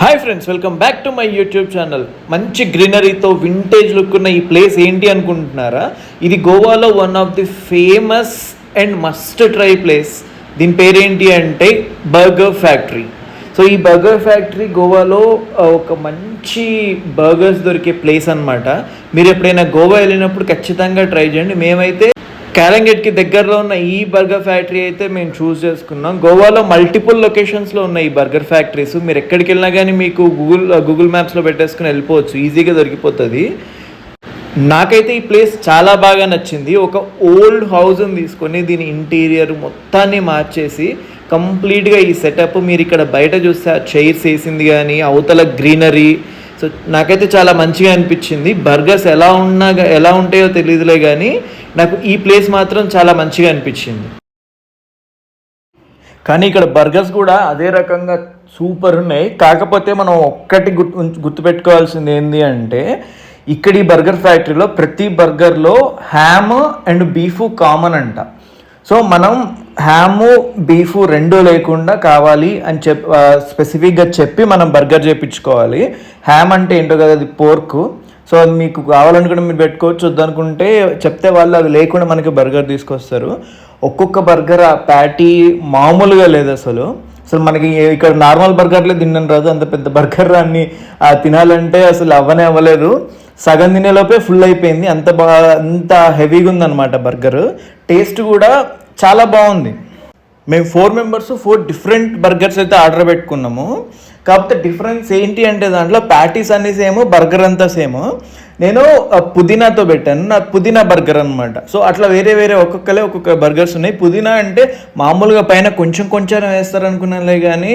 Hi friends, welcome back to my YouTube channel. మంచి గ్రీనరీతో vintage look ఉన్న ఈ place ఏంటి అనుకుంటున్నారా? ఇది గోవాలో one of the famous and must try place. దీని పేరేంటి అంటే బర్గర్ ఫ్యాక్టరీ. సో ఈ బర్గర్ ఫ్యాక్టరీ గోవాలో ఒక మంచి బర్గర్స్ దొరికే ప్లేస్ అనమాట. మీరు ఎప్పుడైనా గోవా వెళ్ళినప్పుడు ఖచ్చితంగా ట్రై చేయండి. మేమైతే క్యాలంగెట్కి దగ్గరలో ఉన్న ఈ బర్గర్ ఫ్యాక్టరీ అయితే మేము చూస్ చేసుకున్నాం. గోవాలో మల్టిపుల్ లొకేషన్స్లో ఉన్నాయి ఈ బర్గర్ ఫ్యాక్టరీస్. మీరు ఎక్కడికి వెళ్ళినా కానీ మీకు గూగుల్ మ్యాప్స్లో పెట్టేసుకుని వెళ్ళిపోవచ్చు, ఈజీగా దొరికిపోతుంది. నాకైతే ఈ ప్లేస్ చాలా బాగా నచ్చింది. ఒక ఓల్డ్ హౌస్ని తీసుకొని దీని ఇంటీరియర్ మొత్తాన్ని మార్చేసి కంప్లీట్గా ఈ సెటప్ మీరు ఇక్కడ బయట చూస్తే ఆ చైర్స్ వేసింది కానీ అవతల గ్రీనరీ, సో నాకైతే చాలా మంచిగా అనిపించింది. బర్గర్స్ ఎలా ఉంటాయో తెలియదులే కానీ నాకు ఈ ప్లేస్ మాత్రం చాలా మంచిగా అనిపించింది. కానీ ఇక్కడ బర్గర్స్ కూడా అదే రకంగా సూపర్ ఉన్నాయి. కాకపోతే మనం ఒక్కటి గుర్తుపెట్టుకోవాల్సింది ఏంటి అంటే ఇక్కడ ఈ బర్గర్ ఫ్యాక్టరీలో ప్రతి బర్గర్లో హ్యామ్ అండ్ బీఫ్ కామన్ అంట. సో మనం హ్యాము బీఫు రెండు లేకుండా కావాలి అని స్పెసిఫిక్గా చెప్పి మనం బర్గర్ చేయించుకోవాలి. హ్యామ్ అంటే ఏంటో కదా, అది పోర్క్. సో అది మీకు కావాలనుకుంటే మీరు పెట్టుకోవచ్చు, వద్దనుకుంటే చెప్తే వాళ్ళు అది లేకుండా మనకి బర్గర్ తీసుకొస్తారు. ఒక్కొక్క బర్గర్ ఆ ప్యాటీ మామూలుగా లేదు అసలు మనకి ఇక్కడ నార్మల్ బర్గర్లే తినని రాదు, అంత పెద్ద బర్గర్ అన్ని తినాలంటే అసలు అవ్వలేదు. సగం తినేలోపే ఫుల్ అయిపోయింది, అంత హెవీగా ఉందన్నమాట బర్గర్. టేస్ట్ కూడా చాలా బాగుంది. మేము 4 మెంబర్స్ 4 డిఫరెంట్ బర్గర్స్ అయితే ఆర్డర్ పెట్టుకున్నాము. కాకపోతే డిఫరెన్స్ ఏంటి అంటే దాంట్లో ప్యాటీస్ అన్నీ సేమ్, బర్గర్ అంతా సేమ్. నేను పుదీనాతో పెట్టాను, నాకు పుదీనా బర్గర్ అనమాట. సో అట్లా వేరే ఒక్కొక్క బర్గర్స్ ఉన్నాయి. పుదీనా అంటే మామూలుగా పైన కొంచెం వేస్తారు అనుకున్నానులే, కానీ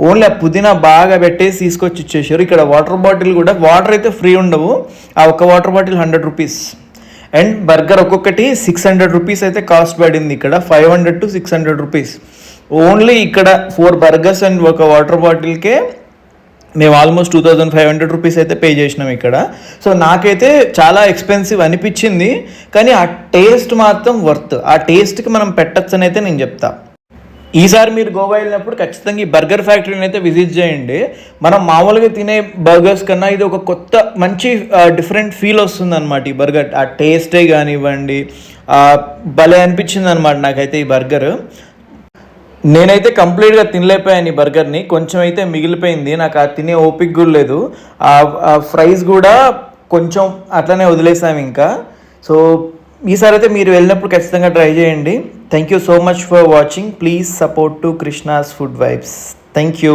ఓన్లీ ఆ పుదీనా బాగా పెట్టేసి తీసుకొచ్చి ఇచ్చేసారు. ఇక్కడ వాటర్ బాటిల్ కూడా, వాటర్ అయితే ఫ్రీ ఉండవు, ఆ ఒక్క water bottle 100 rupees. And burger ఒక్కొక్కటి 600 రూపీస్ అయితే కాస్ట్ పడింది. ఇక్కడ 500 to 600 రూపీస్ ఓన్లీ. ఇక్కడ 4 బర్గర్స్ అండ్ ఒక వాటర్ బాటిల్కే మేము ఆల్మోస్ట్ 2500 రూపీస్ అయితే పే చేసినాం ఇక్కడ. సో నాకైతే చాలా ఎక్స్పెన్సివ్ అనిపించింది, కానీ ఆ టేస్ట్ మాత్రం వర్త్. ఆ టేస్ట్కి మనం పెట్టచ్చని అయితే నేను చెప్తా. ఈసారి మీరు గోవా వెళ్ళినప్పుడు ఖచ్చితంగా ఈ బర్గర్ ఫ్యాక్టరీని అయితే విజిట్ చేయండి. మనం మామూలుగా తినే బర్గర్స్ కన్నా ఇది ఒక కొత్త మంచి డిఫరెంట్ ఫీల్ వస్తుంది అనమాట. ఈ బర్గర్ ఆ టేస్టే కానివ్వండి భలే అనిపించింది అనమాట నాకైతే ఈ బర్గర్. నేనైతే కంప్లీట్గా తినలేకపోయాను ఈ బర్గర్ని, కొంచెం అయితే మిగిలిపోయింది. నాకు ఆ తినే ఓపిక కూడా లేదు. ఆ ఫ్రైస్ కూడా కొంచెం అట్లనే వదిలేసాము ఇంకా. సో ఈసారి అయితే మీరు వెళ్ళినప్పుడు ఖచ్చితంగా ట్రై చేయండి. Thank you so much for watching. Please support to Krishna's food vibes. Thank you.